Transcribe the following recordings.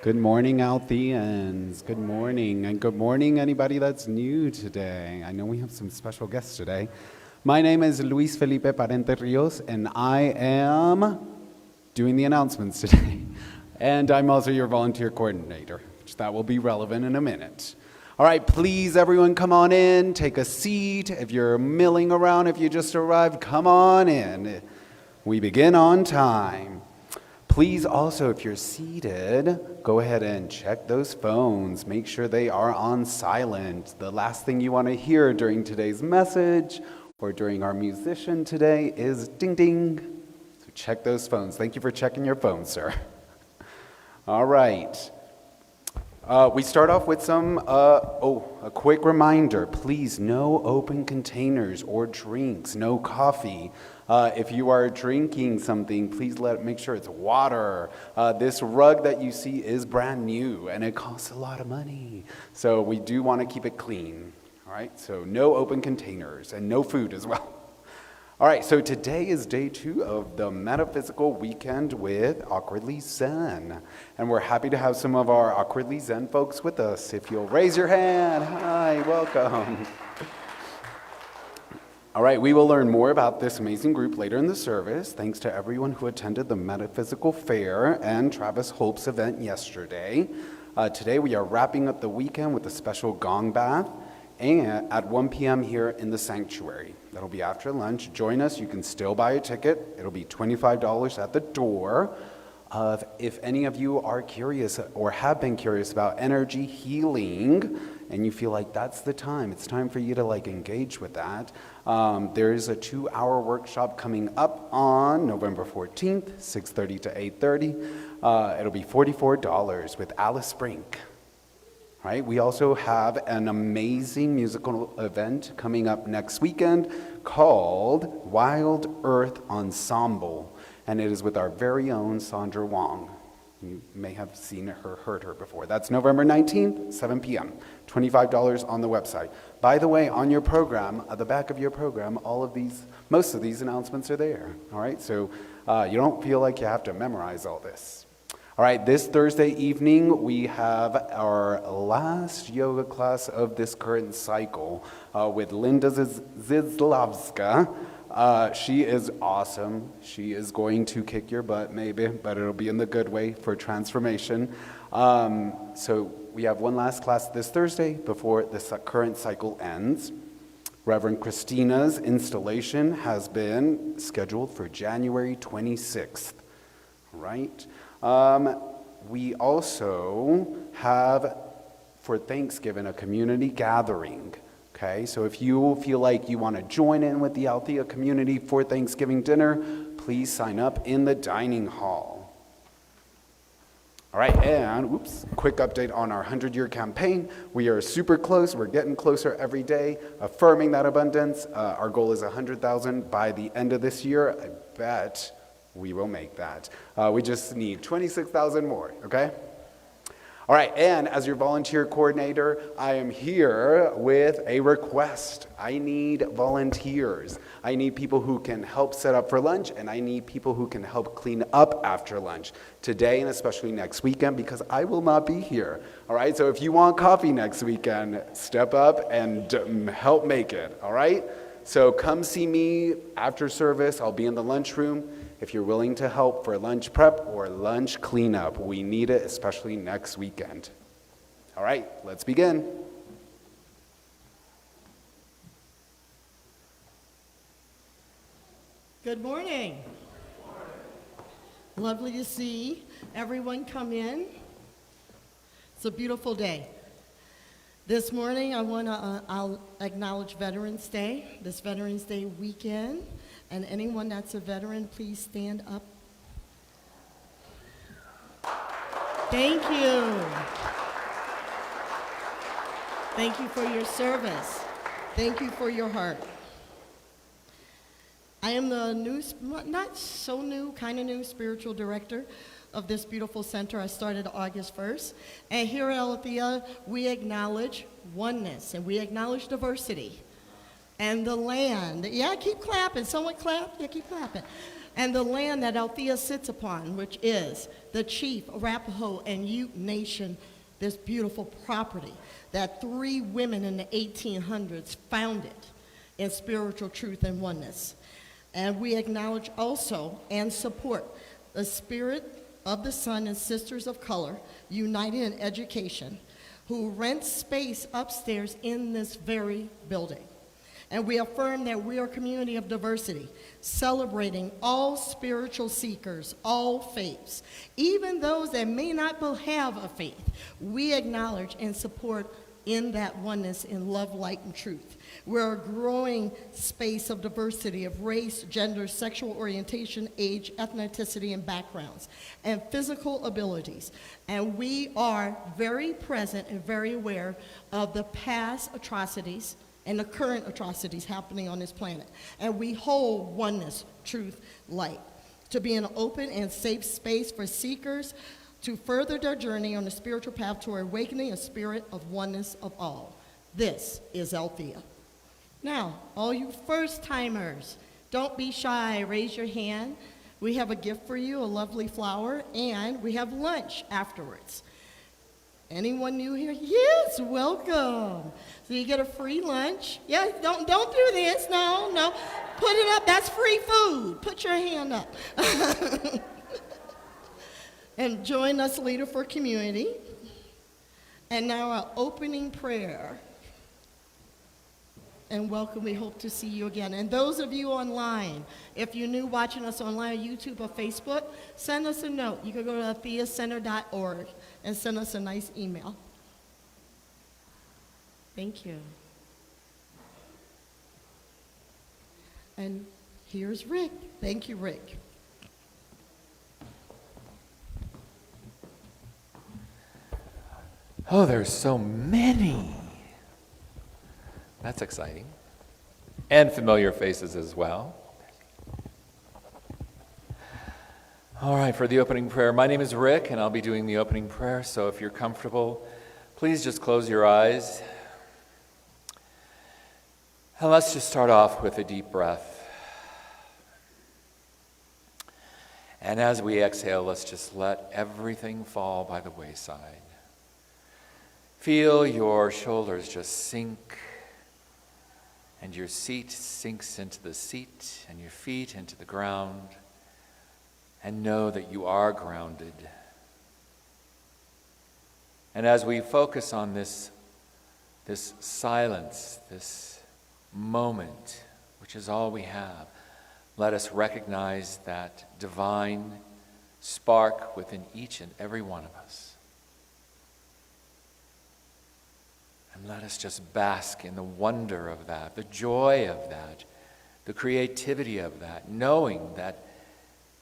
Good morning, Altheans. Good morning. And good morning, anybody that's new today. I know we have some special guests today. My name is Luis Felipe Parente Rios, and I am doing the announcements today. And I'm also your volunteer coordinator, which that will be relevant in a minute. All right, please, everyone, come on in, take a seat. If you're milling around, if you just arrived, come on in. We begin on time. Please also, if you're seated, go ahead and check those phones. Make sure they are on silent. The last thing you want to hear during today's message or during our musician today is ding ding. So check those phones. Thank you for checking your phone, sir. All right. We start off with a quick reminder. Please, no open containers or drinks, no coffee. If you are drinking something, please make sure it's water. This rug that you see is brand new, and it costs a lot of money. So we do want to keep it clean, all right? So no open containers, and no food as well. All right, so today is day 2 of the Metaphysical Weekend with Awkwardly Zen. And we're happy to have some of our Awkwardly Zen folks with us. If you'll raise your hand, hi, welcome. All right, we will learn more about this amazing group later in the service. Thanks to everyone who attended the Metaphysical Fair and Travis Holp's event yesterday. Today we are wrapping up the weekend with a special gong bath and at 1 p.m. here in the sanctuary. That'll be after lunch. Join us. You can still buy a ticket. It'll be $25 at the door. If any of you are curious or have been curious about energy healing and you feel like that's the time, it's time for you to engage with that. There is a 2-hour workshop coming up on November 14th, 6:30 to 8:30. It'll be $44 with Alice Brink. Right? We also have an amazing musical event coming up next weekend called Wild Earth Ensemble, and it is with our very own Sandra Wong. You may have seen her, heard her before. That's November 19th, 7 p.m., $25 on the website. By the way, on your program, at the back of your program, most of these announcements are there, all right? So you don't feel like you have to memorize all this. All right, this Thursday evening, we have our last yoga class of this current cycle with Linda Zizlavska. She is awesome. She is going to kick your butt, maybe, but it'll be in the good way for transformation. So we have one last class this Thursday before this current cycle ends. Reverend Christina's installation has been scheduled for January 26th, right? We also have, for Thanksgiving, a community gathering, okay? So if you feel like you want to join in with the Althea community for Thanksgiving dinner, please sign up in the dining hall. All right, and quick update on our 100-year campaign. We are super close. We're getting closer every day, affirming that abundance. Our goal is 100,000 by the end of this year. I bet we will make that. We just need 26,000 more, okay? All right, and as your volunteer coordinator, I am here with a request. I need volunteers. I need people who can help set up for lunch, and I need people who can help clean up after lunch today and especially next weekend because I will not be here. All right, so if you want coffee next weekend, step up and help make it, all right? So come see me after service. I'll be in the lunchroom. If you're willing to help for lunch prep or lunch cleanup, we need it, especially next weekend. All right, let's begin. Good morning. Lovely to see everyone come in. It's a beautiful day. This morning, I'll acknowledge Veterans Day, this Veterans Day weekend. And anyone that's a veteran, please stand up. Thank you. Thank you for your service. Thank you for your heart. I am the new, not so new, kind of new spiritual director of this beautiful center. I started August 1st. And here at Althea, we acknowledge oneness and we acknowledge diversity. And the land, yeah, keep clapping. Someone clap? Yeah, keep clapping. and the land that Althea sits upon, which is the Chief, Arapaho, and Ute Nation, this beautiful property that 3 women in the 1800s founded in spiritual truth and oneness. And we acknowledge also and support the Spirit of the Sun and Sisters of Color, United in Education, who rent space upstairs in this very building. And we affirm that we are a community of diversity, celebrating all spiritual seekers, all faiths, even those that may not have a faith. We acknowledge and support in that oneness in love, light, and truth. We're a growing space of diversity of race, gender, sexual orientation, age, ethnicity, and backgrounds, and physical abilities. And we are very present and very aware of the past atrocities and the current atrocities happening on this planet. And we hold oneness, truth, light, to be an open and safe space for seekers to further their journey on the spiritual path toward awakening a spirit of oneness of all. This is Althea. Now, all you first-timers, don't be shy. Raise your hand. We have a gift for you, a lovely flower, and we have lunch afterwards. Anyone new here? Yes, welcome. So you get a free lunch. Yeah, don't do this. No. Put it up. That's free food. Put your hand up. And join us, Leader for Community. And now our opening prayer. And welcome. We hope to see you again. And those of you online, if you're new watching us online on YouTube or Facebook, send us a note. You can go to altheacenter.org and send us a nice email. Thank you. And here's Rick. Thank you, Rick. Oh, there's so many. That's exciting. And familiar faces as well. All right, for the opening prayer, my name is Rick, and I'll be doing the opening prayer, so if you're comfortable, please just close your eyes. And let's just start off with a deep breath. And as we exhale, let's just let everything fall by the wayside. Feel your shoulders just sink, and your seat sinks into the seat, and your feet into the ground, and know that you are grounded. And as we focus on this silence, this moment, which is all we have, let us recognize that divine spark within each and every one of us. And let us just bask in the wonder of that, the joy of that, the creativity of that, knowing that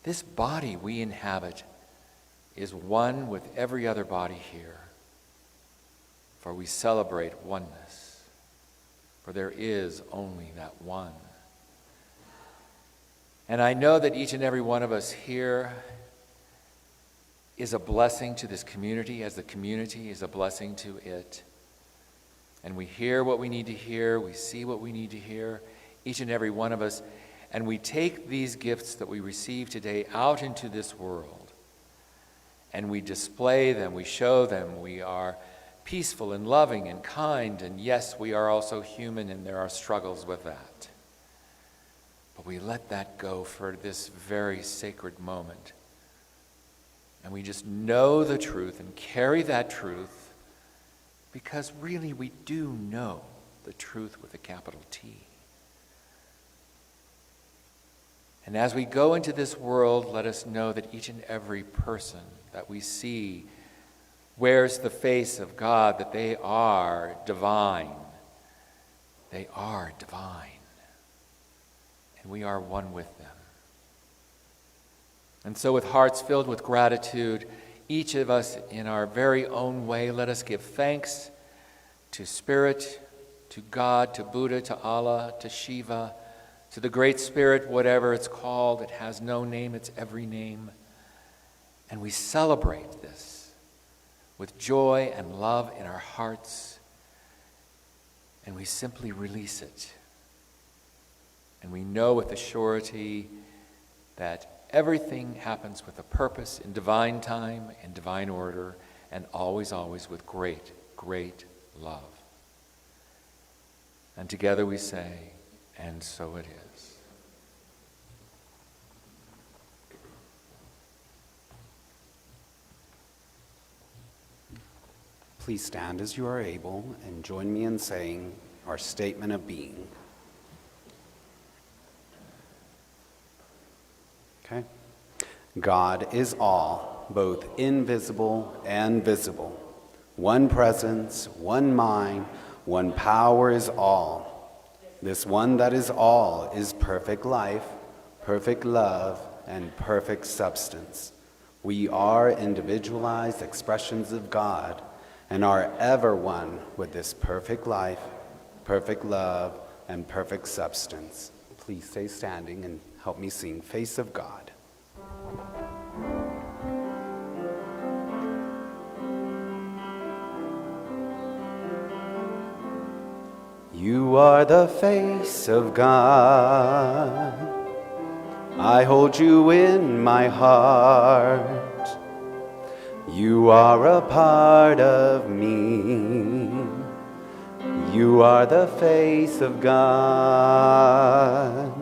this body we inhabit is one with every other body here. For we celebrate oneness, for there is only that one. And I know that each and every one of us here is a blessing to this community, as the community is a blessing to it. And we hear what we need to hear, we see what we need to hear, each and every one of us, and we take these gifts that we receive today out into this world, and we display them, we show them, we are peaceful and loving and kind, and yes, we are also human, and there are struggles with that. But we let that go for this very sacred moment, and we just know the truth and carry that truth, because really we do know the truth with a capital T. And as we go into this world, let us know that each and every person that we see wears the face of God, that they are divine. They are divine. And we are one with them. And so with hearts filled with gratitude, each of us in our very own way, let us give thanks to Spirit, to God, to Buddha, to Allah, to Shiva, to the Great Spirit, whatever it's called. It has no name, it's every name. And we celebrate this with joy and love in our hearts. And we simply release it. And we know with a surety that everything happens with a purpose, in divine time, in divine order, and always, always with great, great love. And together we say, and so it is. Please stand as you are able and join me in saying our statement of being. Okay? God is all, both invisible and visible. One presence, one mind, one power is all. This one that is all is perfect life, perfect love, and perfect substance. We are individualized expressions of God and are ever one with this perfect life, perfect love, and perfect substance. Please stay standing and help me sing Face of God. You are the face of God. I hold you in my heart. You are a part of me. You are the face of God.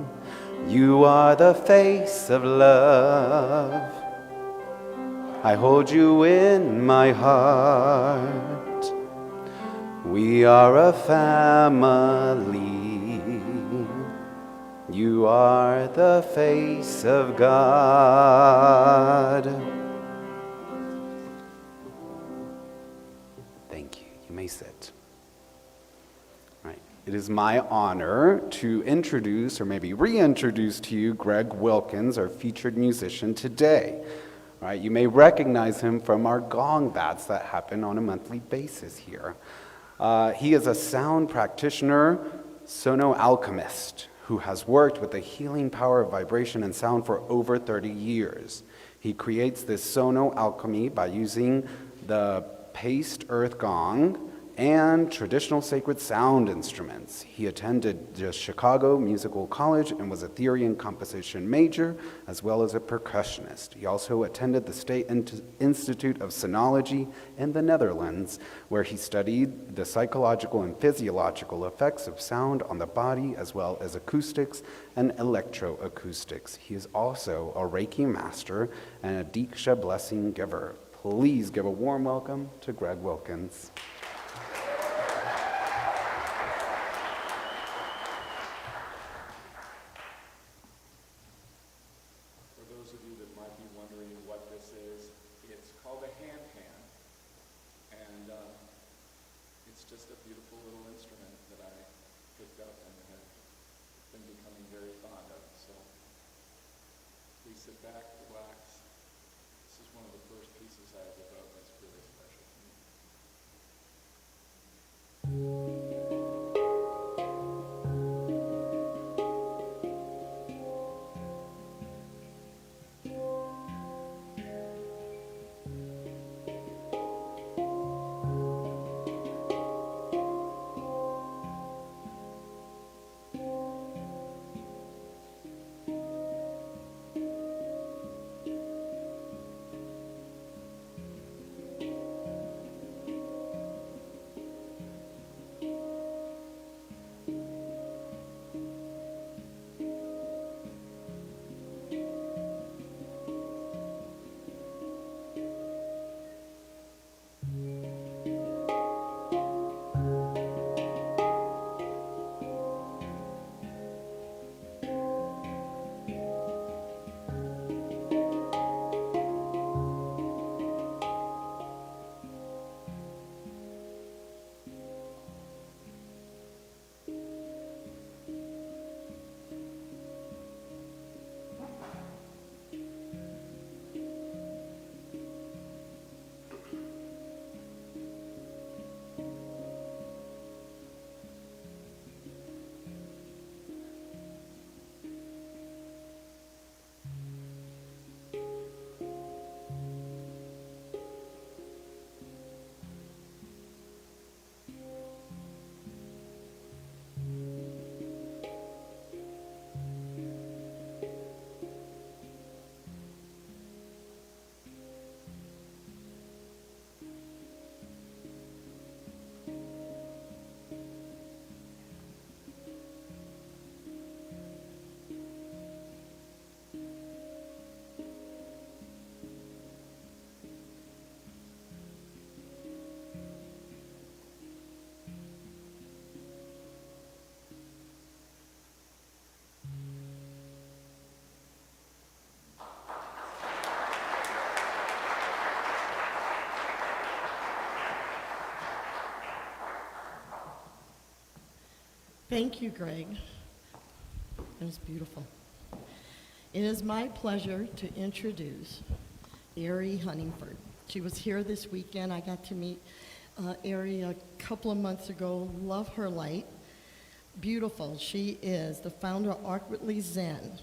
You are the face of love. I hold you in my heart. We are a family. You are the face of God. Thank you. You may sit. All right. It is my honor to introduce, or maybe reintroduce to you, Greg Wilkins, our featured musician today. All right. You may recognize him from our gong bats that happen on a monthly basis here. He is a sound practitioner, sono alchemist, who has worked with the healing power of vibration and sound for over 30 years. He creates this sono alchemy by using the paste earth gong and traditional sacred sound instruments. He attended the Chicago Musical College and was a theory and composition major, as well as a percussionist. He also attended the State Institute of Sonology in the Netherlands, where he studied the psychological and physiological effects of sound on the body, as well as acoustics and electroacoustics. He is also a Reiki master and a Diksha blessing giver. Please give a warm welcome to Greg Wilkins. Just a beautiful little instrument that I picked up and have been becoming very fond of. So please sit back, relax. This is one of the first pieces I ever wrote that's really special to me. Thank you, Greg. It was beautiful. It is my pleasure to introduce Ari Huntingford. She was here this weekend. I got to meet Ari a couple of months ago. Love her light. Beautiful. She is the founder of Awkwardly Zen.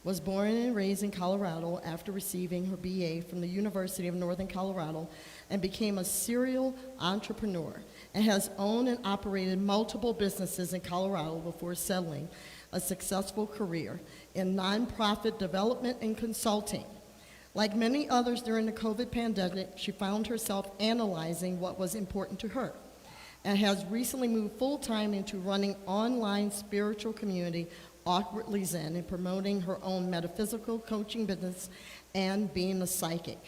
Was born and raised in Colorado after receiving her BA from the University of Northern Colorado and became a serial entrepreneur and has owned and operated multiple businesses in Colorado before settling a successful career in nonprofit development and consulting. Like many others during the COVID pandemic, she found herself analyzing what was important to her and has recently moved full-time into running online spiritual community Awkwardly Zen and promoting her own metaphysical coaching business and being a psychic.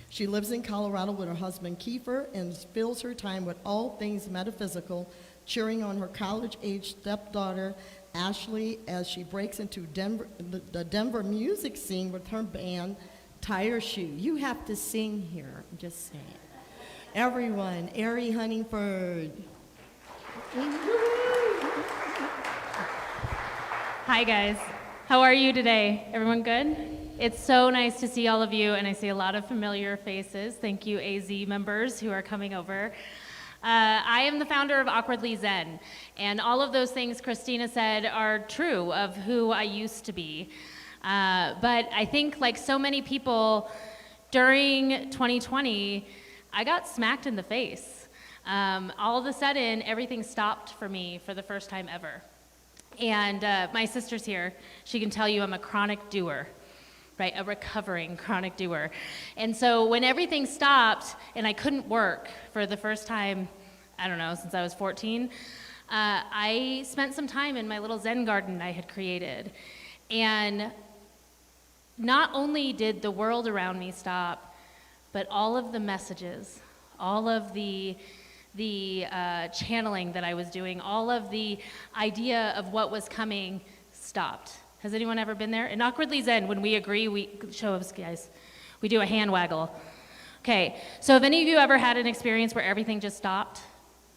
She lives in Colorado with her husband Kiefer and fills her time with all things metaphysical, cheering on her college-age stepdaughter Ashley as she breaks into the Denver music scene with her band Tire Shoe. You have to sing here, I'm just saying. Everyone, Ari Huntingford. Hi guys, how are you today? Everyone good? It's so nice to see all of you, and I see a lot of familiar faces. Thank you, AZ members who are coming over. I am the founder of Awkwardly Zen, and all of those things Christina said are true of who I used to be. But I think, like so many people, during 2020, I got smacked in the face. All of a sudden, everything stopped for me for the first time ever. And my sister's here. She can tell you I'm a chronic doer, right? A recovering chronic doer. And so when everything stopped and I couldn't work for the first time, I don't know, since I was 14, I spent some time in my little Zen garden I had created. And not only did the world around me stop, but all of the messages, all of the channeling that I was doing, all of the idea of what was coming stopped. Has anyone ever been there? In Awkwardly Zen, when we agree, we show us, guys. We do a hand waggle. Okay, so have any of you ever had an experience where everything just stopped?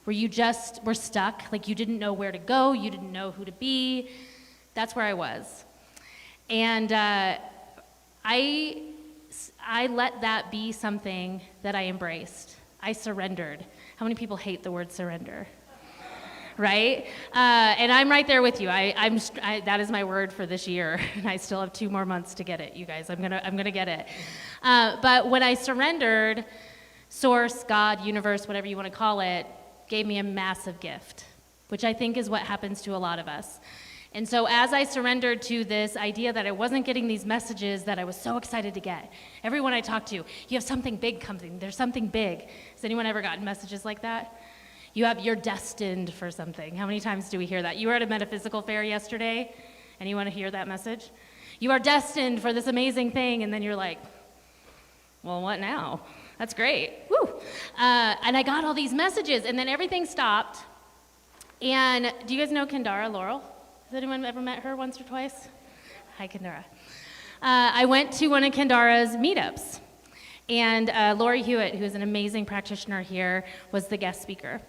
Where you just were stuck, like you didn't know where to go, you didn't know who to be? That's where I was. And I let that be something that I embraced. I surrendered. How many people hate the word surrender? Right? And I'm right there with you. That is my word for this year, and I still have 2 more months to get it, you guys. I'm gonna get it. But when I surrendered, Source, God, universe, whatever you want to call it, gave me a massive gift, which I think is what happens to a lot of us. And so as I surrendered to this idea that I wasn't getting these messages that I was so excited to get, everyone I talked to, you have something big coming, there's something big. Has anyone ever gotten messages like that? You're destined for something. How many times do we hear that? You were at a metaphysical fair yesterday, and you want to hear that message? You are destined for this amazing thing, and then you're like, well, what now? That's great, woo! And I got all these messages, and then everything stopped. And do you guys know Kendara Laurel? Has anyone ever met her once or twice? Hi, Kendara. I went to one of Kendara's meetups, and Lori Hewitt, who is an amazing practitioner here, was the guest speaker.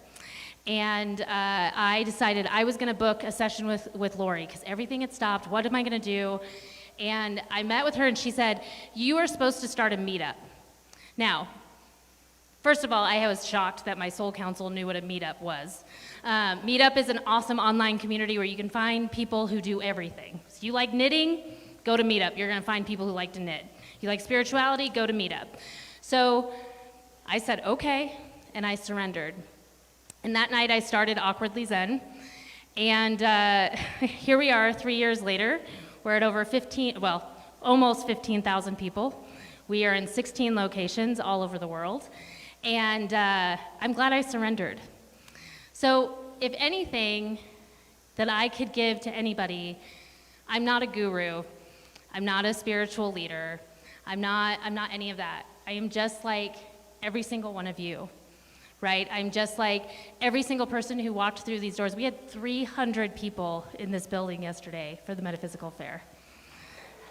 And I decided I was going to book a session with Lori because everything had stopped. What am I going to do? And I met with her, and she said, you are supposed to start a meetup. Now, first of all, I was shocked that my soul council knew what a meetup was. Meetup is an awesome online community where you can find people who do everything. So you like knitting? Go to Meetup. You're going to find people who like to knit. You like spirituality? Go to Meetup. So I said, okay, and I surrendered. And that night I started Awkwardly Zen. And here we are 3 years later. We're at over almost 15,000 people. We are in 16 locations all over the world. And I'm glad I surrendered. So if anything that I could give to anybody, I'm not a guru. I'm not a spiritual leader. I'm not any of that. I am just like every single one of you, right? I'm just like every single person who walked through these doors. We had 300 people in this building yesterday for the Metaphysical Fair.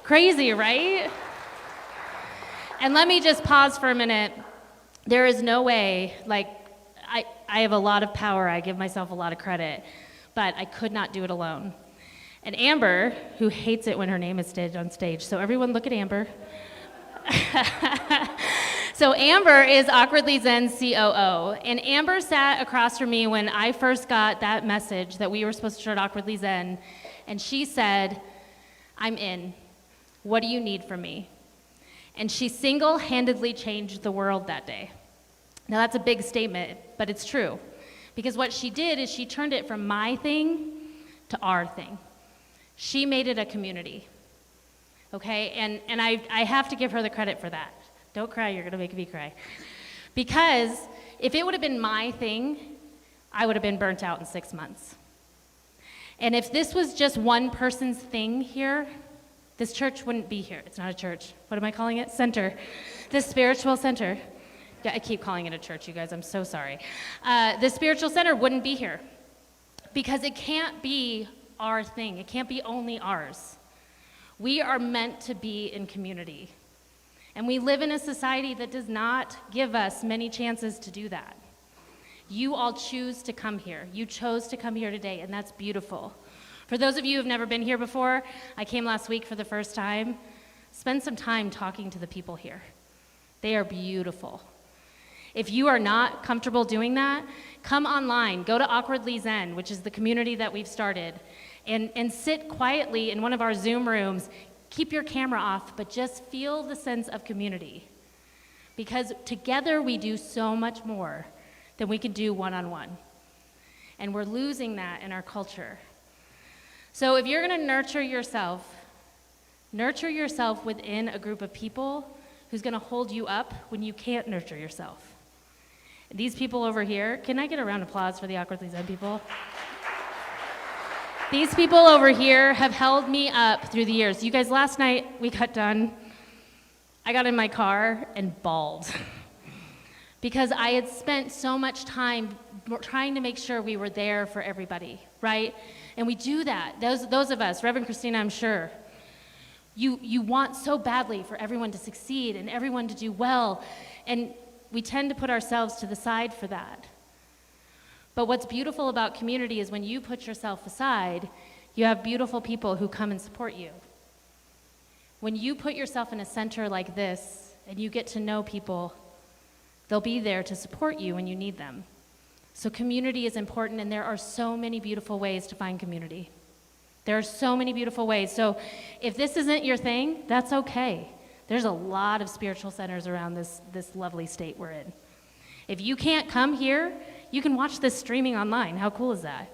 Crazy, right? And let me just pause for a minute. There is no way, I have a lot of power, I give myself a lot of credit, but I could not do it alone. And Amber, who hates it when her name is stated on stage, so everyone look at Amber. So Amber is Awkwardly Zen's COO, and Amber sat across from me when I first got that message that we were supposed to start Awkwardly Zen, and she said, "I'm in. What do you need from me?" And she single-handedly changed the world that day. Now that's a big statement, but it's true. Because what she did is she turned it from my thing to our thing. She made it a community, okay? And I have to give her the credit for that. Don't cry, you're gonna make me cry. Because if it would have been my thing, I would have been burnt out in 6 months. And if this was just one person's thing here, this church wouldn't be here. It's not a church. What am I calling it? Center. This spiritual center. Yeah, I keep calling it a church, you guys. I'm so sorry. The spiritual center wouldn't be here because it can't be our thing. It can't be only ours. We are meant to be in community. And we live in a society that does not give us many chances to do that. You all choose to come here. You chose to come here today, and that's beautiful. For those of you who have never been here before, I came last week for the first time. Spend some time talking to the people here. They are beautiful. If you are not comfortable doing that, come online. Go to Awkwardly Zen, which is the community that we've started, and sit quietly in one of our Zoom rooms. Keep your camera off, but just feel the sense of community. Because together we do so much more than we can do one-on-one. And we're losing that in our culture. So if you're gonna nurture yourself within a group of people who's gonna hold you up when you can't nurture yourself. These people over here, can I get a round of applause for the Awkwardly Zen people? These people over here have held me up through the years. You guys, last night we got done. I got in my car and bawled because I had spent so much time trying to make sure we were there for everybody, right? And we do that. Those of us, Reverend Christina, I'm sure, you want so badly for everyone to succeed and everyone to do well, and we tend to put ourselves to the side for that. But what's beautiful about community is when you put yourself aside, you have beautiful people who come and support you. When you put yourself in a center like this and you get to know people, they'll be there to support you when you need them. So community is important, and there are so many beautiful ways to find community. There are so many beautiful ways. So if this isn't your thing, that's okay. There's a lot of spiritual centers around this lovely state we're in. If you can't come here, you can watch this streaming online. How cool is that?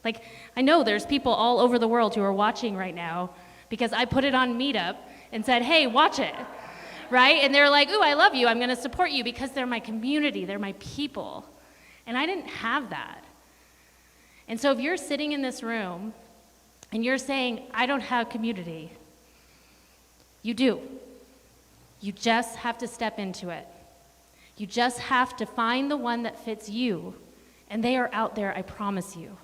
Like, I know there's people all over the world who are watching right now because I put it on Meetup and said, hey, watch it, right? And they're like, ooh, I love you. I'm gonna support you because they're my community, they're my people. And I didn't have that. And so if you're sitting in this room and you're saying, I don't have community, you do. You just have to step into it. You just have to find the one that fits you, and they are out there, I promise you.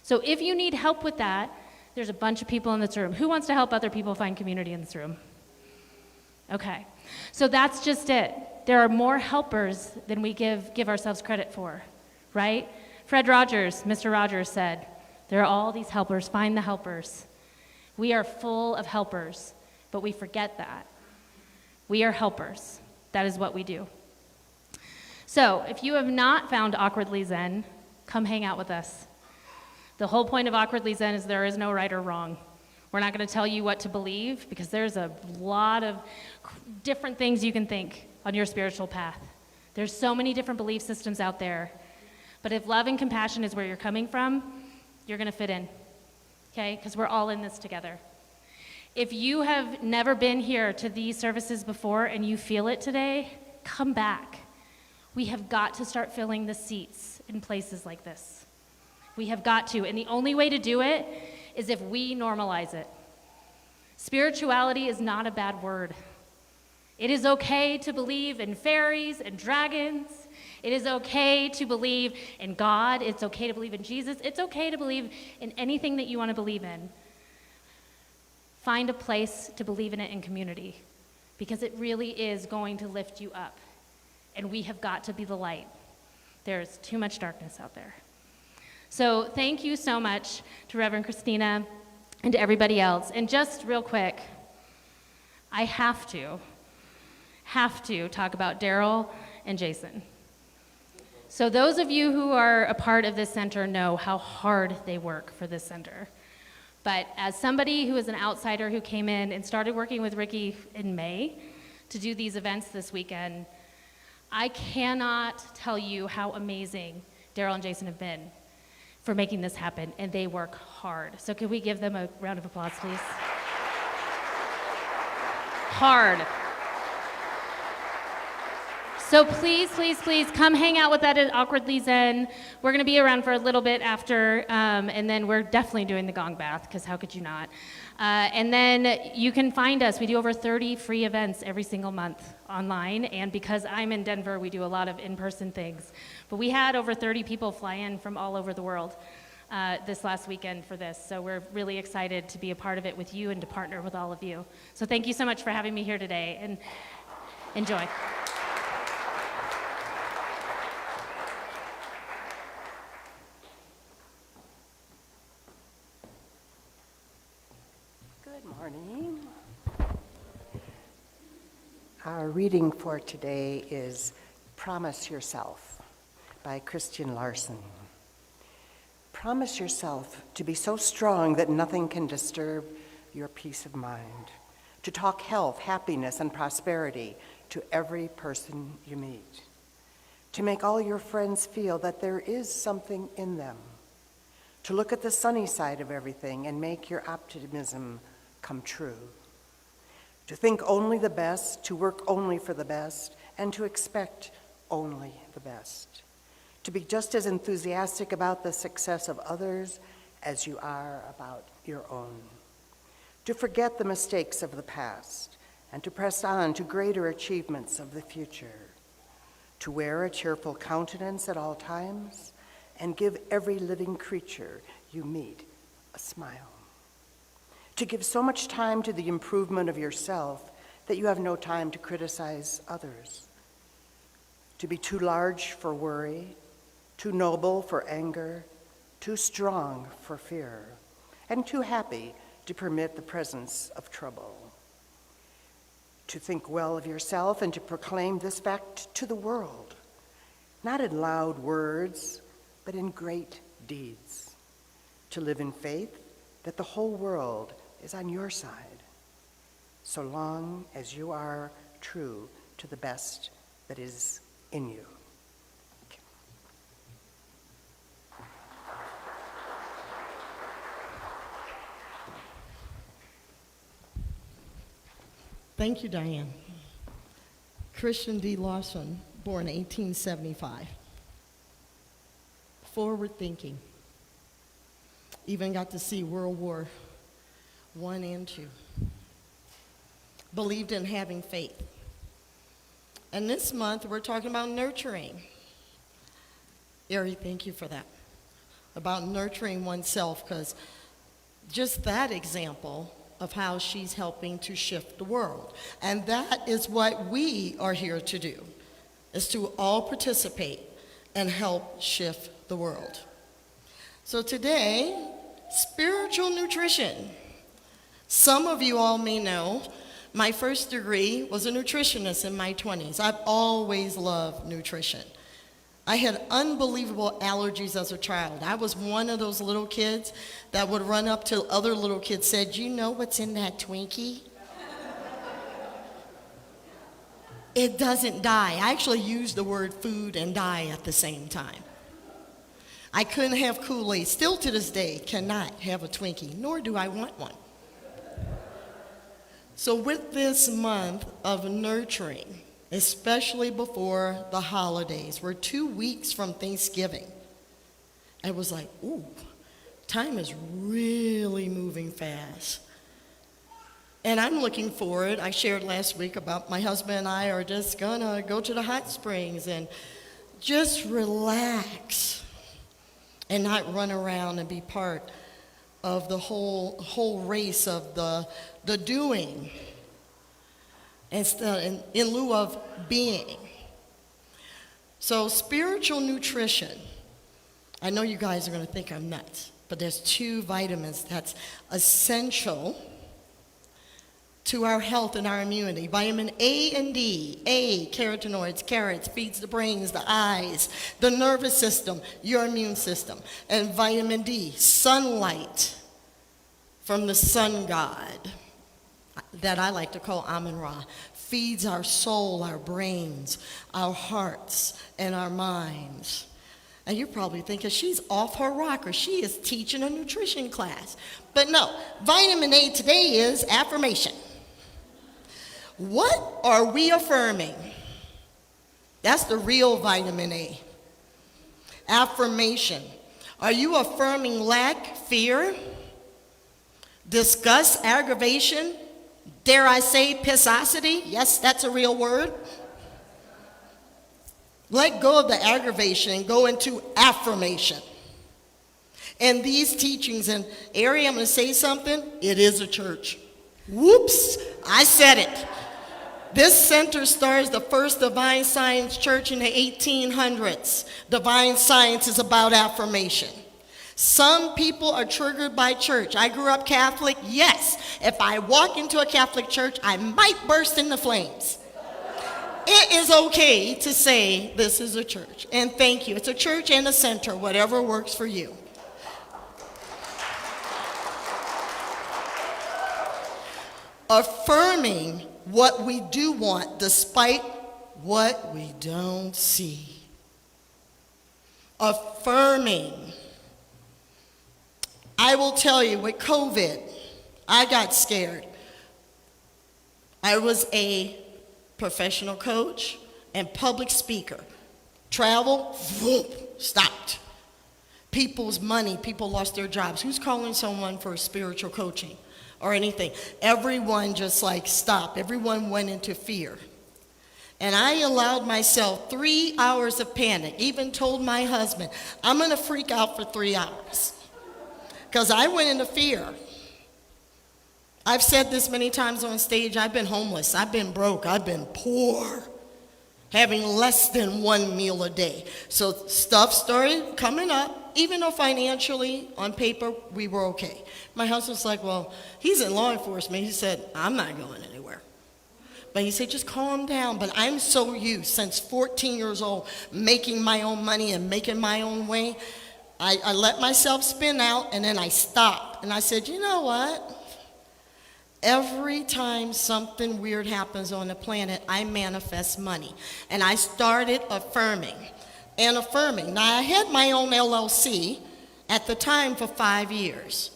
So if you need help with that, there's a bunch of people in this room. Who wants to help other people find community in this room? Okay, so that's just it. There are more helpers than we give ourselves credit for, right? Fred Rogers, Mr. Rogers said, there are all these helpers, find the helpers. We are full of helpers, but we forget that. We are helpers. That is what we do. So if you have not found Awkwardly Zen, come hang out with us. The whole point of Awkwardly Zen is there is no right or wrong. We're not going to tell you what to believe because there's a lot of different things you can think on your spiritual path. There's so many different belief systems out there. But if love and compassion is where you're coming from, you're going to fit in, okay? Because we're all in this together. If you have never been here to these services before and you feel it today, come back. We have got to start filling the seats in places like this. We have got to, and the only way to do it is if we normalize it. Spirituality is not a bad word. It is okay to believe in fairies and dragons. It is okay to believe in God. It's okay to believe in Jesus. It's okay to believe in anything that you want to believe in. Find a place to believe in it in community, because it really is going to lift you up. And we have got to be the light. There's too much darkness out there. So thank you so much to Reverend Christina and to everybody else. And just real quick, I have to talk about Daryl and Jason. So those of you who are a part of this center know how hard they work for this center. But as somebody who is an outsider who came in and started working with Ricky in May to do these events this weekend, I cannot tell you how amazing Daryl and Jason have been for making this happen, and they work hard. So can we give them a round of applause, please? Hard. So please, please, please come hang out with that at Awkwardly Zen. We're going to be around for a little bit after, and then we're definitely doing the gong bath, because how could you not? And then you can find us. We do over 30 free events every single month online, and because I'm in Denver, we do a lot of in-person things. But we had over 30 people fly in from all over the world this last weekend for this, so we're really excited to be a part of it with you and to partner with all of you. So thank you so much for having me here today, and enjoy. Good morning. Our reading for today is Promise Yourself by Christian Larson. Promise yourself to be so strong that nothing can disturb your peace of mind, to talk health, happiness, and prosperity to every person you meet, to make all your friends feel that there is something in them, to look at the sunny side of everything and make your optimism come true, to think only the best, to work only for the best, and to expect only the best, to be just as enthusiastic about the success of others as you are about your own, to forget the mistakes of the past and to press on to greater achievements of the future, to wear a cheerful countenance at all times and give every living creature you meet a smile, to give so much time to the improvement of yourself that you have no time to criticize others, to be too large for worry, too noble for anger, too strong for fear, and too happy to permit the presence of trouble, to think well of yourself and to proclaim this fact to the world, not in loud words, but in great deeds, to live in faith that the whole world is on your side, so long as you are true to the best that is in you. Thank you, Diane. Christian D. Lawson, born 1875. Forward thinking. Even got to see World War I and II. Believed in having faith. And this month, we're talking about nurturing. Ari, thank you for that. About nurturing oneself, because just that example of how she's helping to shift the world. And that is what we are here to do, is to all participate and help shift the world. So today, spiritual nutrition. Some of you all may know, my first degree was a nutritionist in my 20s. I've always loved nutrition. I had unbelievable allergies as a child. I was one of those little kids that would run up to other little kids, said, "You know what's in that Twinkie? It doesn't die." I actually used the word food and die at the same time. I couldn't have Kool-Aid. Still to this day, cannot have a Twinkie, nor do I want one. So with this month of nurturing, especially before the holidays, we're 2 weeks from Thanksgiving. I was like, ooh, time is really moving fast. And I'm looking forward. I shared last week about my husband and I are just gonna go to the hot springs and just relax and not run around and be part of the whole race of the doing, instead in lieu of being. So spiritual nutrition I know you guys are going to think I'm nuts, but there's 2 vitamins that's essential to our health and our immunity. Vitamin A and D. A, carotenoids, carrots, feeds the brains, the eyes, the nervous system, your immune system. And vitamin D, sunlight from the sun god, that I like to call Amun-Ra, feeds our soul, our brains, our hearts, and our minds. And you're probably thinking she's off her rocker. She is teaching a nutrition class. But no, vitamin A today is affirmation. What are we affirming? That's the real vitamin A. Affirmation. Are you affirming lack, fear, disgust, aggravation, dare I say pissosity? Yes, that's a real word. Let go of the aggravation and go into affirmation. And these teachings, and Ari, I'm going to say something. It is a church. Whoops, I said it. This center starts the first Divine Science church in the 1800s. Divine Science is about affirmation. Some people are triggered by church. I grew up Catholic. Yes, if I walk into a Catholic church, I might burst into flames. It is okay to say this is a church. And thank you. It's a church and a center, whatever works for you. Affirming what we do want despite what we don't see. Affirming. I will tell you, with COVID, I got scared. I was a professional coach and public speaker. Travel, whoop, stopped. People's money, people lost their jobs. Who's calling someone for spiritual coaching or anything? Everyone just stopped. Everyone went into fear. And I allowed myself 3 hours of panic, even told my husband, I'm going to freak out for 3 hours. Because I went into fear. I've said this many times on stage. I've been homeless. I've been broke. I've been poor. Having less than 1 meal a day. So stuff started coming up, even though financially, on paper, we were okay. My husband's like, well, he's in law enforcement. He said, I'm not going anywhere. But he said, just calm down. But I'm so used, since 14 years old, making my own money and making my own way. I let myself spin out, and then I stopped. And I said, you know what? Every time something weird happens on the planet, I manifest money. And I started affirming and affirming. Now, I had my own LLC at the time for 5 years.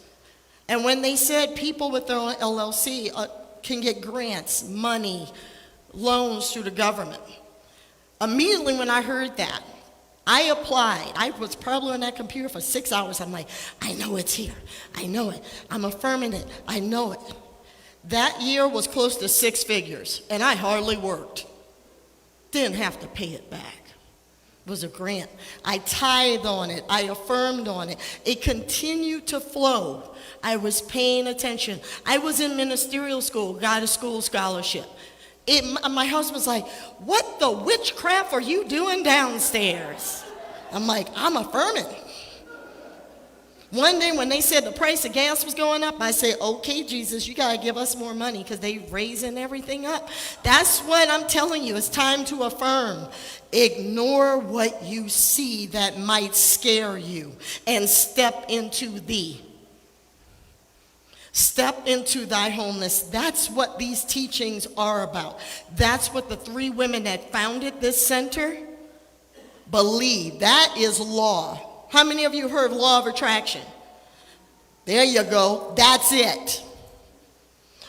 And when they said people with their own LLC can get grants, money, loans through the government, immediately when I heard that, I applied. I was probably on that computer for 6 hours. I'm like, I know it's here. I know it. I'm affirming it. I know it. That year was close to 6 figures, and I hardly worked. Didn't have to pay it back. It was a grant. I tithed on it. I affirmed on it. It continued to flow. I was paying attention. I was in ministerial school, got a school scholarship. My husband's like, what the witchcraft are you doing downstairs? I'm like, I'm affirming. One day when they said the price of gas was going up, I said, okay, Jesus, you got to give us more money because they raising everything up. That's what I'm telling you. It's time to affirm. Ignore what you see that might scare you and step into thee. Step into thy wholeness. That's what these teachings are about. That's what the 3 women that founded this center believe. That is law. How many of you heard law of attraction? There you go. That's it.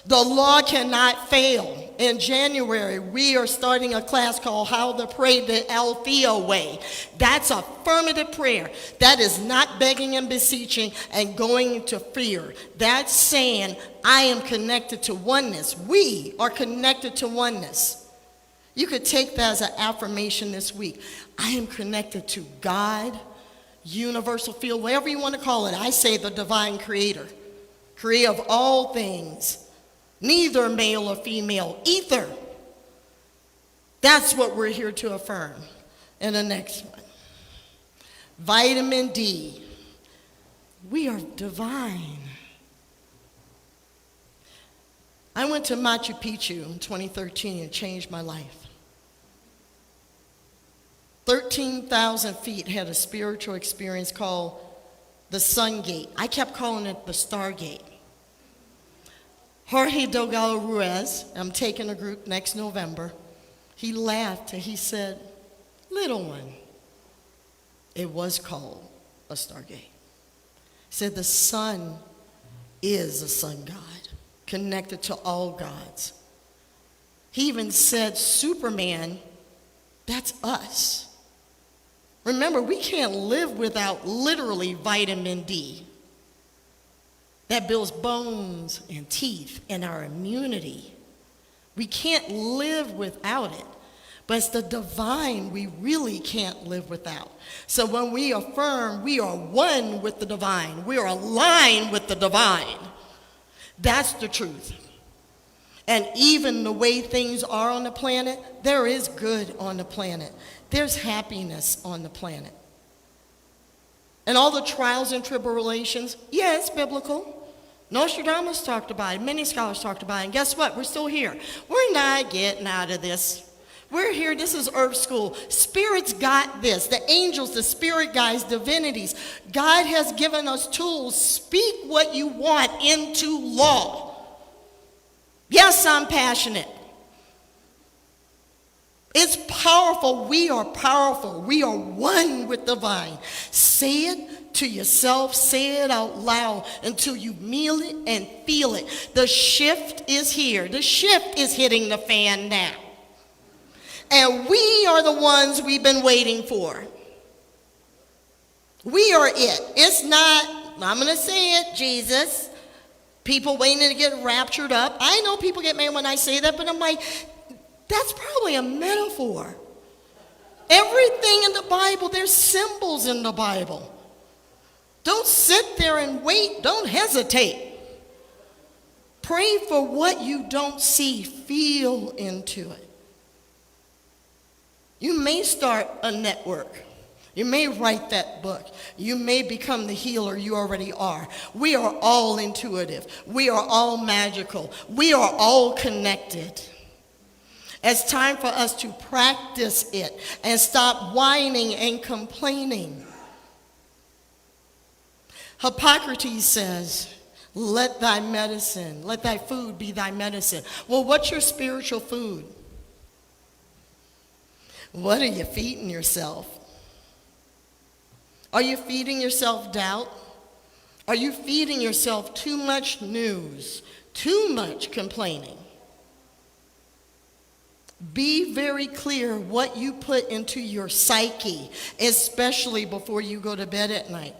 The law cannot fail. In January, we are starting a class called How to Pray the Althea Way. That's affirmative prayer. That is not begging and beseeching and going into fear. That's saying, I am connected to oneness. We are connected to oneness. You could take that as an affirmation this week. I am connected to God, universal field, whatever you want to call it. I say the divine creator, creator of all things. Neither male or female, either. That's what we're here to affirm. And the next one. Vitamin D. We are divine. I went to Machu Picchu in 2013 and changed my life. 13,000 feet had a spiritual experience called the Sun Gate. I kept calling it the Star Gate. Jorge Delgado Ruiz, I'm taking a group next November, he laughed and he said, "Little one, it was called a Stargate." He said the sun is a sun god, connected to all gods. He even said Superman, that's us. Remember, we can't live without literally vitamin D. That builds bones and teeth and our immunity. We can't live without it. But it's the divine we really can't live without. So when we affirm we are one with the divine, we are aligned with the divine, that's the truth. And even the way things are on the planet, there is good on the planet. There's happiness on the planet. And all the trials and tribulations, yeah, it's biblical. Nostradamus talked about it. Many scholars talked about it. And guess what? We're still here. We're not getting out of this. We're here. This is Earth School. Spirits got this. The angels, the spirit guides, divinities. God has given us tools. Speak what you want into law. Yes, I'm passionate. It's powerful. We are powerful. We are one with the divine. Say it to yourself. Say it out loud until you meal it and feel it. The shift is here. The shift is hitting the fan now. And we are the ones we've been waiting for. We are it. It's not, I'm going to say it, Jesus. People waiting to get raptured up. I know people get mad when I say that, but I'm like, that's probably a metaphor. Everything in the Bible, there's symbols in the Bible. Don't sit there and wait. Don't hesitate. Pray for what you don't see. Feel into it. You may start a network. You may write that book. You may become the healer you already are. We are all intuitive. We are all magical. We are all connected. It's time for us to practice it and stop whining and complaining. Hippocrates says, let thy food be thy medicine. Well, what's your spiritual food? What are you feeding yourself? Are you feeding yourself doubt? Are you feeding yourself too much news, too much complaining? Be very clear what you put into your psyche, especially before you go to bed at night.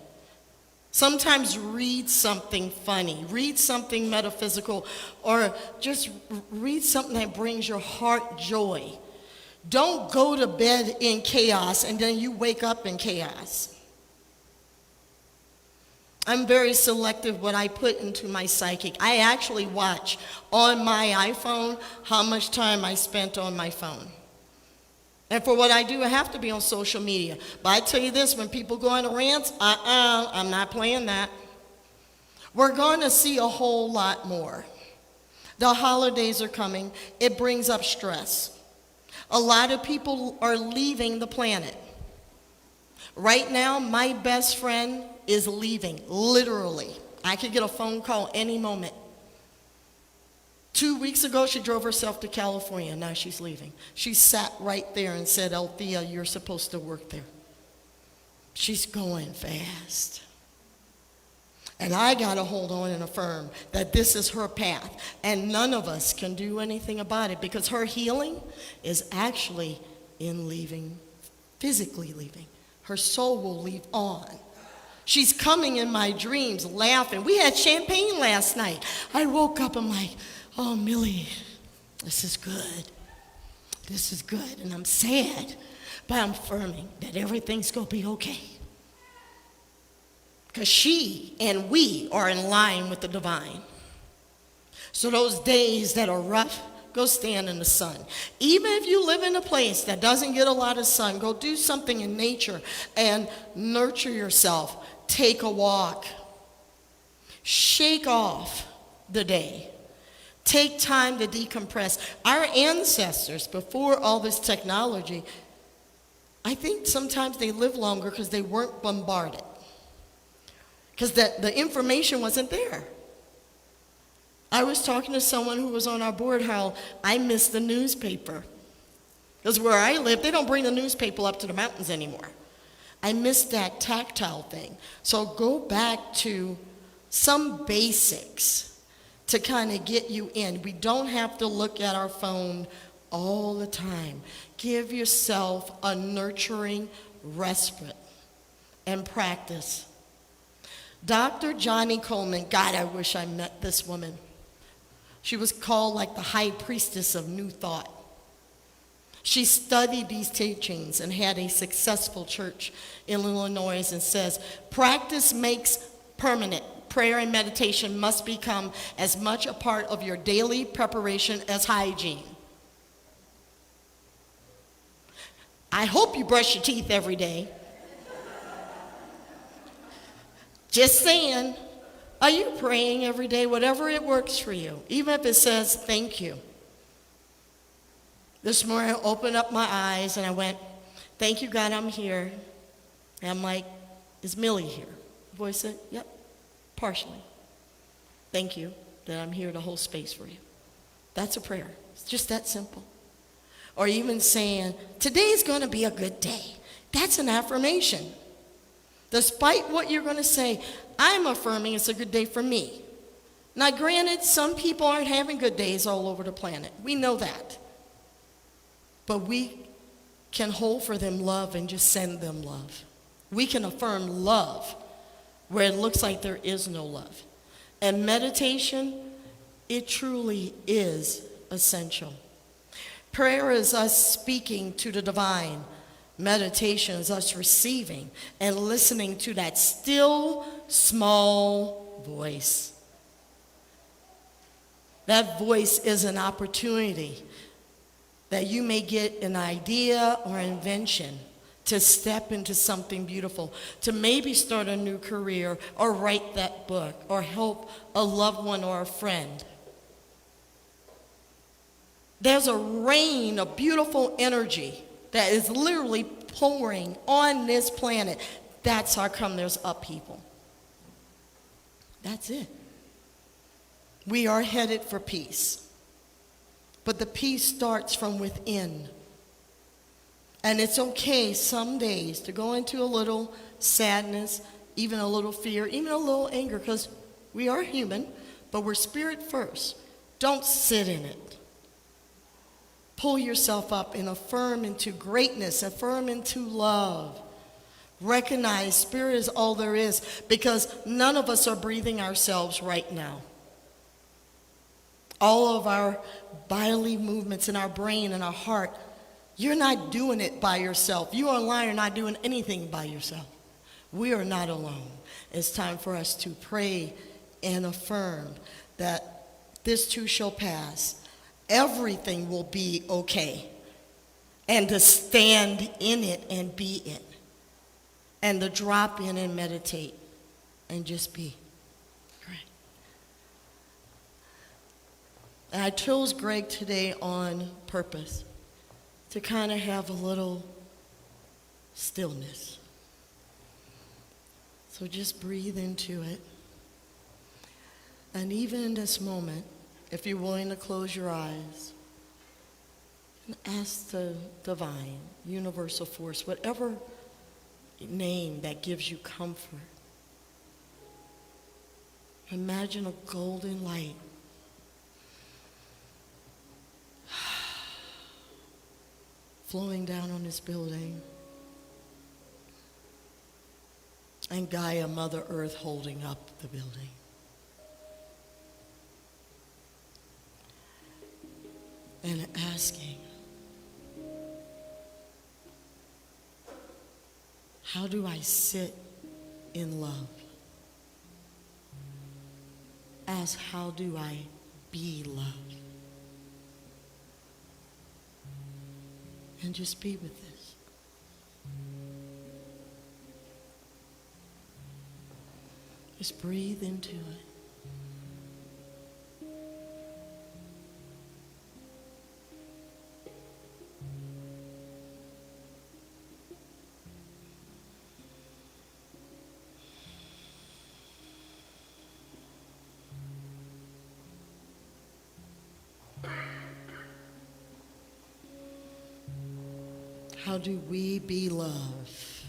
Sometimes read something funny, read something metaphysical, or just read something that brings your heart joy. Don't go to bed in chaos and then you wake up in chaos. I'm very selective what I put into my psychic. I actually watch on my iPhone how much time I spent on my phone. And for what I do, I have to be on social media. But I tell you this, when people go on rants, I'm not playing that. We're going to see a whole lot more. The holidays are coming. It brings up stress. A lot of people are leaving the planet. Right now, my best friend is leaving, literally. I could get a phone call any moment. 2 weeks ago, she drove herself to California. Now she's leaving. She sat right there and said, Althea, you're supposed to work there. She's going fast. And I got to hold on and affirm that this is her path. And none of us can do anything about it because her healing is actually in leaving, physically leaving. Her soul will leave on. She's coming in my dreams, laughing. We had champagne last night. I woke up, I'm like, oh, Millie, this is good. This is good. And I'm sad, but I'm affirming that everything's going to be okay. Because she and we are in line with the divine. So those days that are rough, go stand in the sun. Even if you live in a place that doesn't get a lot of sun, go do something in nature and nurture yourself. Take a walk. Shake off the day. Take time to decompress. Our ancestors, before all this technology, I think sometimes they lived longer because they weren't bombarded. Because the information wasn't there. I was talking to someone who was on our board how I miss the newspaper. Because where I live, they don't bring the newspaper up to the mountains anymore. I miss that tactile thing. So go back to some basics to kind of get you in. We don't have to look at our phone all the time. Give yourself a nurturing respite and practice. Dr. Johnny Coleman, God, I wish I met this woman. She was called like the high priestess of New Thought. She studied these teachings and had a successful church in Illinois and says, practice makes permanent. Prayer and meditation must become as much a part of your daily preparation as hygiene. I hope you brush your teeth every day. Just saying. Are you praying every day, whatever it works for you, even if it says thank you? This morning I opened up my eyes and I went, thank you, God, I'm here. And I'm like, is Millie here? The voice said, yep, partially. Thank you that I'm here to hold space for you. That's a prayer. It's just that simple. Or even saying, today's going to be a good day. That's an affirmation. Despite what you're going to say, I'm affirming it's a good day for me. Now, granted, some people aren't having good days all over the planet. We know that. But we can hold for them love and just send them love. We can affirm love where it looks like there is no love. And meditation, it truly is essential. Prayer is us speaking to the divine. Meditation is us receiving and listening to that still, small voice. That voice is an opportunity that you may get an idea or invention to step into something beautiful, to maybe start a new career or write that book or help a loved one or a friend. There's a rain of beautiful energy that is literally pouring on this planet. That's how come there's upheaval. That's it. We are headed for peace. But the peace starts from within. And it's okay some days to go into a little sadness, even a little fear, even a little anger, because we are human, but we're spirit first. Don't sit in it. Pull yourself up and affirm into greatness, affirm into love. Recognize spirit is all there is, because none of us are breathing ourselves right now. All of our bodily movements in our brain and our heart, you're not doing it by yourself. You online are not doing anything by yourself. We are not alone. It's time for us to pray and affirm that this too shall pass. Everything will be okay. And to stand in it and be it. And to drop in and meditate and just be. Great. And I chose Greg today on purpose to kind of have a little stillness. So just breathe into it. And even in this moment, if you're willing to close your eyes and ask the divine, universal force, whatever name that gives you comfort, imagine a golden light flowing down on this building, and Gaia, Mother Earth, holding up the building. And asking, how do I sit in love? Ask, how do I be love? and just be with this. Just breathe into it. How do we be love?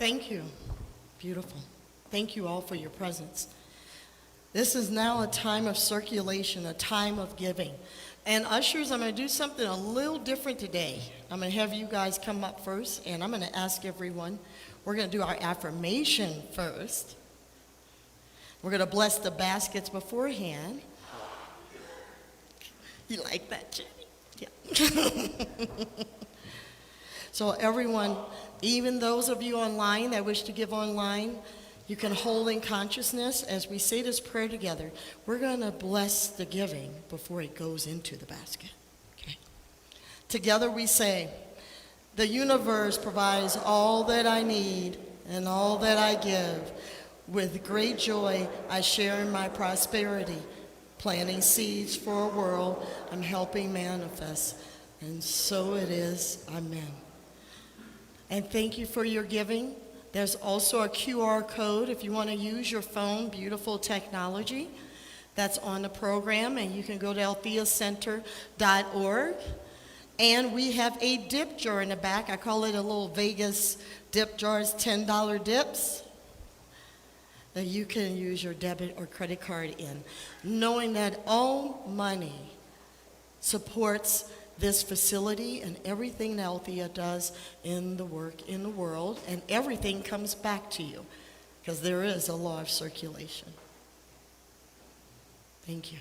Thank you. Beautiful. Thank you all for your presence. This is now a time of circulation, a time of giving. And ushers, I'm going to do something a little different today. I'm going to have you guys come up first, and I'm going to ask everyone. We're going to do our affirmation first. We're going to bless the baskets beforehand. You like that, Jenny? Yeah. So everyone, even those of you online that wish to give online, you can hold in consciousness as we say this prayer together. We're going to bless the giving before it goes into the basket. Okay. Together we say, the universe provides all that I need and all that I give. With great joy, I share in my prosperity, planting seeds for a world I'm helping manifest. And so it is. Amen. And thank you for your giving. There's also a QR code if you want to use your phone, beautiful technology. That's on the program, and you can go to altheacenter.org. And we have a dip jar in the back. I call it a little Vegas dip jar. It's $10 dips that you can use your debit or credit card in, knowing that all money supports this facility and everything that Althea does in the work in the world, and everything comes back to you, because there is a law of circulation. Thank you.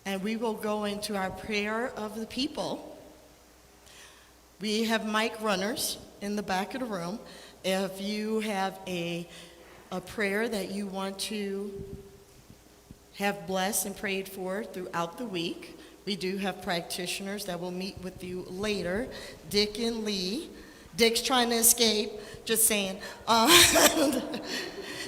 And we will go into our prayer of the people. We have mic runners in the back of the room. If you have a prayer that you want to have blessed and prayed for throughout the week, we do have practitioners that will meet with you later. Dick and Lee. Dick's trying to escape, just saying.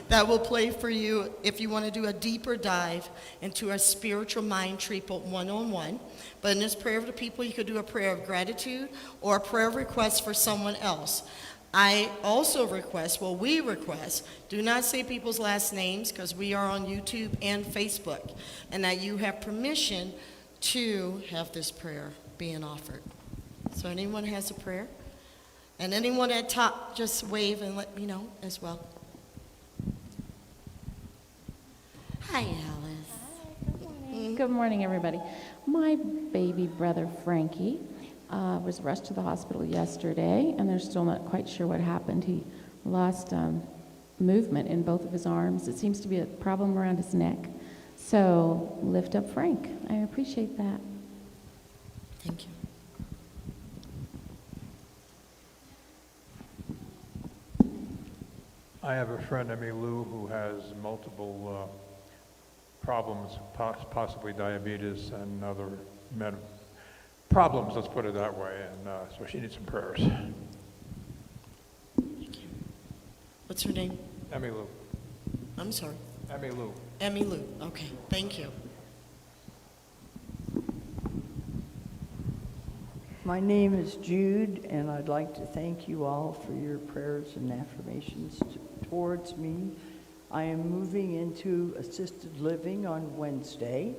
That will play for you if you want to do a deeper dive into a spiritual mind treatment one-on-one. But in this prayer of the people, you could do a prayer of gratitude or a prayer of request for someone else. I also request, we request, do not say people's last names, because we are on YouTube and Facebook, and that you have permission to have this prayer being offered. So anyone has a prayer? And anyone at top, just wave and let me know as well. Hi, Alice. Good morning, everybody. My baby brother, Frankie, was rushed to the hospital yesterday, and they're still not quite sure what happened. He lost movement in both of his arms. It seems to be a problem around his neck. So lift up Frank. I appreciate that. Thank you. I have a friend, Emmy Lou, who has multiple problems, possibly diabetes and other problems, let's put it that way, and so she needs some prayers. Thank you. What's her name? Emmy Lou. I'm sorry. Emmy Lou. Emmy Lou. Okay, thank you. My name is Jude, and I'd like to thank you all for your prayers and affirmations towards me. I am moving into assisted living on Wednesday,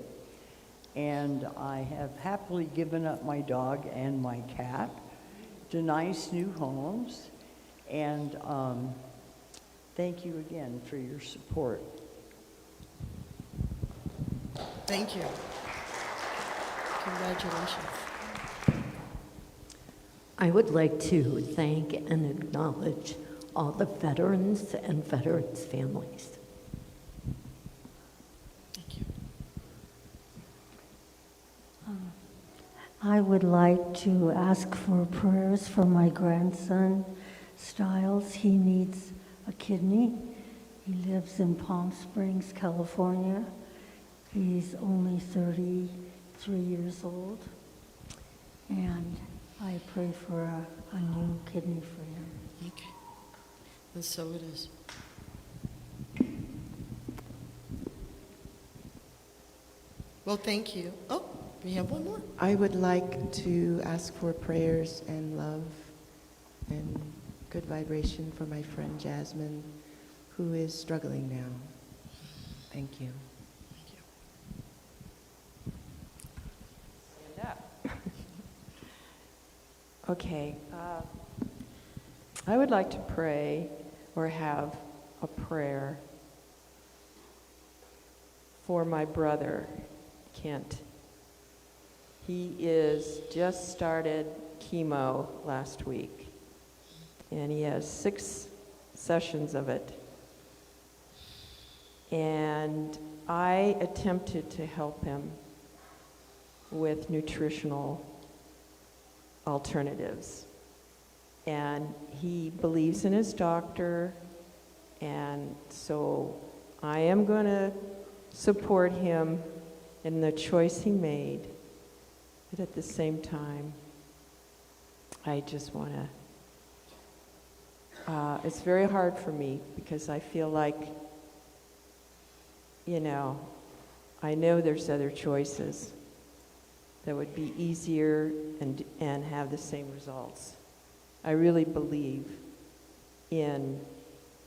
and I have happily given up my dog and my cat to nice new homes, and thank you again for your support. Thank you. Congratulations. I would like to thank and acknowledge all the veterans and veterans' families. Thank you. I would like to ask for prayers for my grandson, Stiles. He needs a kidney. He lives in Palm Springs, California. He's only 33 years old. And I pray for a new kidney for him. Okay. And so it is. Well, thank you. Oh, we have one more. I would like to ask for prayers and love and good vibration for my friend Jasmine, who is struggling now. Thank you. Thank you. Stand up. Okay. I would like to pray or have a prayer for my brother, Kent. He is just started chemo last week, and he has 6 sessions of it. And I attempted to help him with nutritional alternatives. And he believes in his doctor, and so I am going to support him in the choice he made. But at the same time, I just want to, it's very hard for me because I feel like, I know there's other choices that would be easier and have the same results. I really believe in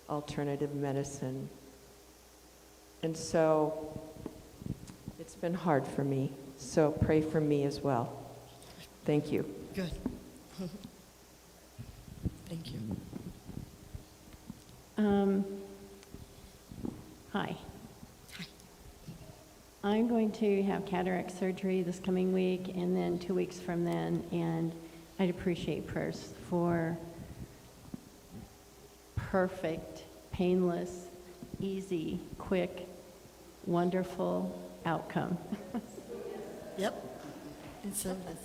alternative medicine. And so it's been hard for me. So pray for me as well. Thank you. Good. Thank you. Hi. I'm going to have cataract surgery this coming week and then 2 weeks from then, and I'd appreciate prayers for perfect, painless, easy, quick, wonderful outcome. Yep. And so this.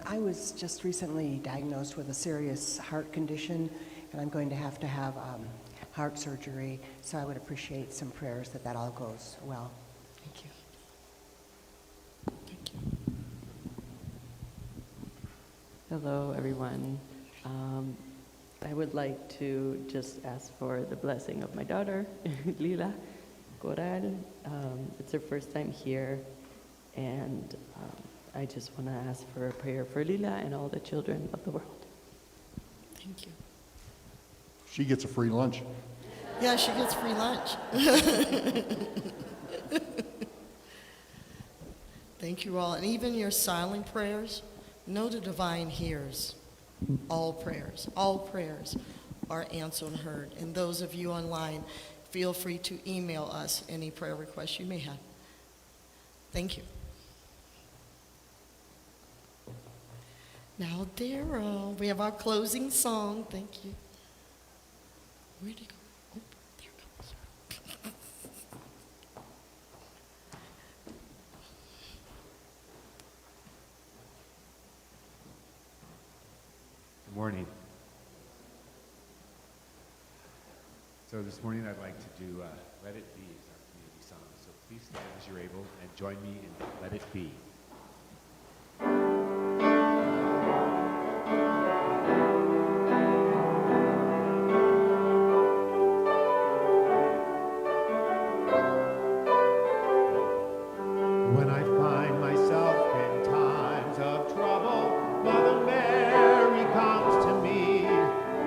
I was just recently diagnosed with a serious heart condition, and I'm going to have heart surgery, so I would appreciate some prayers that all goes well. Thank you. Thank you. Hello, everyone. I would like to just ask for the blessing of my daughter, Lila Coral. It's her first time here, and I just want to ask for a prayer for Lila and all the children of the world. Thank you. She gets a free lunch. Yeah, she gets free lunch. Thank you all. And even your silent prayers, know the divine hears all prayers. All prayers are answered and heard. And those of you online, feel free to email us any prayer requests you may have. Thank you. Now, Daryl, we have our closing song. Thank you. Where'd he go? Oh, there it goes. Good morning. So this morning I'd like to do Let It Be as our community song. So please stand as you're able and join me in Let It Be. When I find myself in times of trouble, Mother Mary comes to me,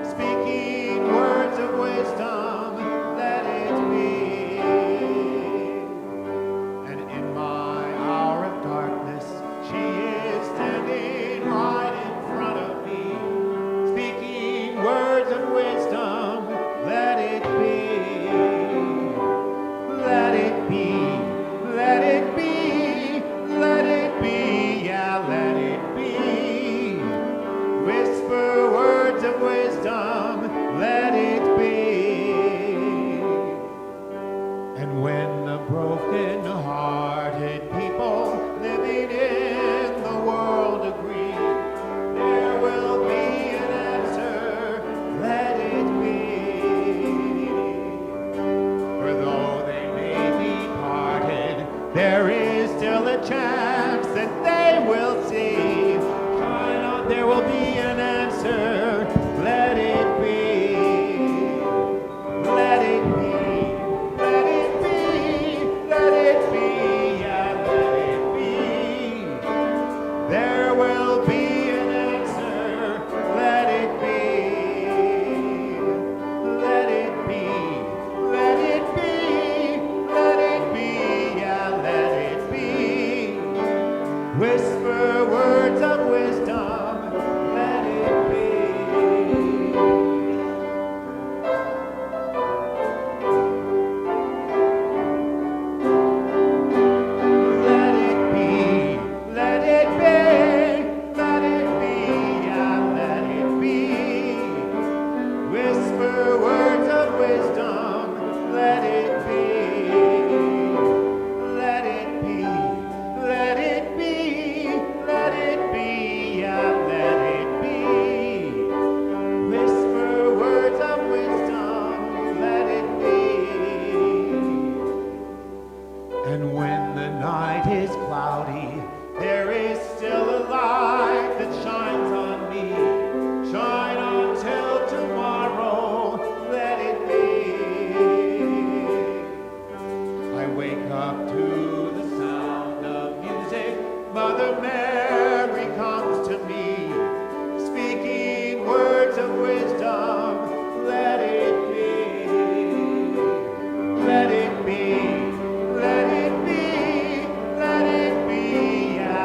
speaking words of wisdom, let it be. And in my hour of darkness, she is standing right in front of me, speaking words of wisdom, let it be. Let it be. Let it be. Let it be, yeah, let it be. Whisper words of wisdom, let it be. And when the broken-hearted people living in the world agree, there will be an answer, let it be. For though they may be parted, there is still a chance that they will see. Shine on, there will be an answer. Let it be. Let it be. Let it be. Let it be. Yeah, let it be. There will be an answer. Let it be. Let it be. Let it be. Let it be. Yeah, let it be. Whisper words of wisdom, let it be. Let it be, let it be, let it be, yeah, let it be. Whisper words of wisdom, let it be. Let it be, let it be, let it be, yeah, let it be. Whisper words of wisdom, let it be. And when the night is cloudy, there is still a light that shines on me. Shine on till tomorrow, let it be. I wake up to the sound of music. Mother Mary comes to me, speaking words of wisdom. Let it be. Let it be. Let it be. Let it be. Yeah,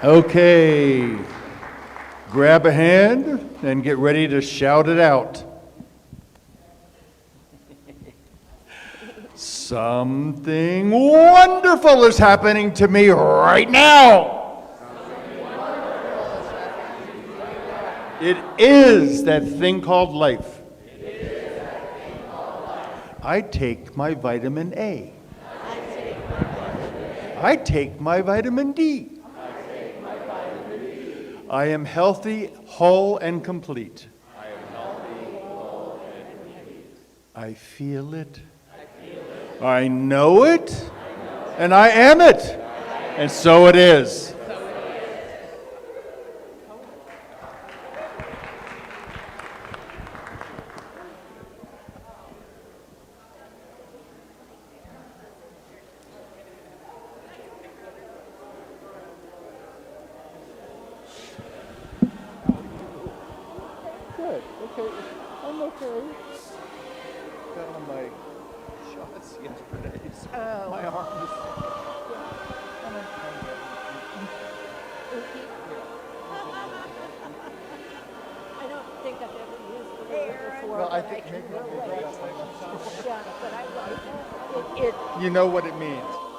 Okay. Grab a hand and get ready to shout it out. Something wonderful is happening to me right now. It is that thing called life. I take my vitamin A. I take my vitamin D. I am healthy, whole, and complete. I feel it. I know it. And I am it. And so it is. Good. Okay. I'm okay. Got on my shots yesterday. So my arm is. I don't think I've ever used the word before. Well, I but think can maybe relate. I'll be Yeah, but I like it. You know what it means.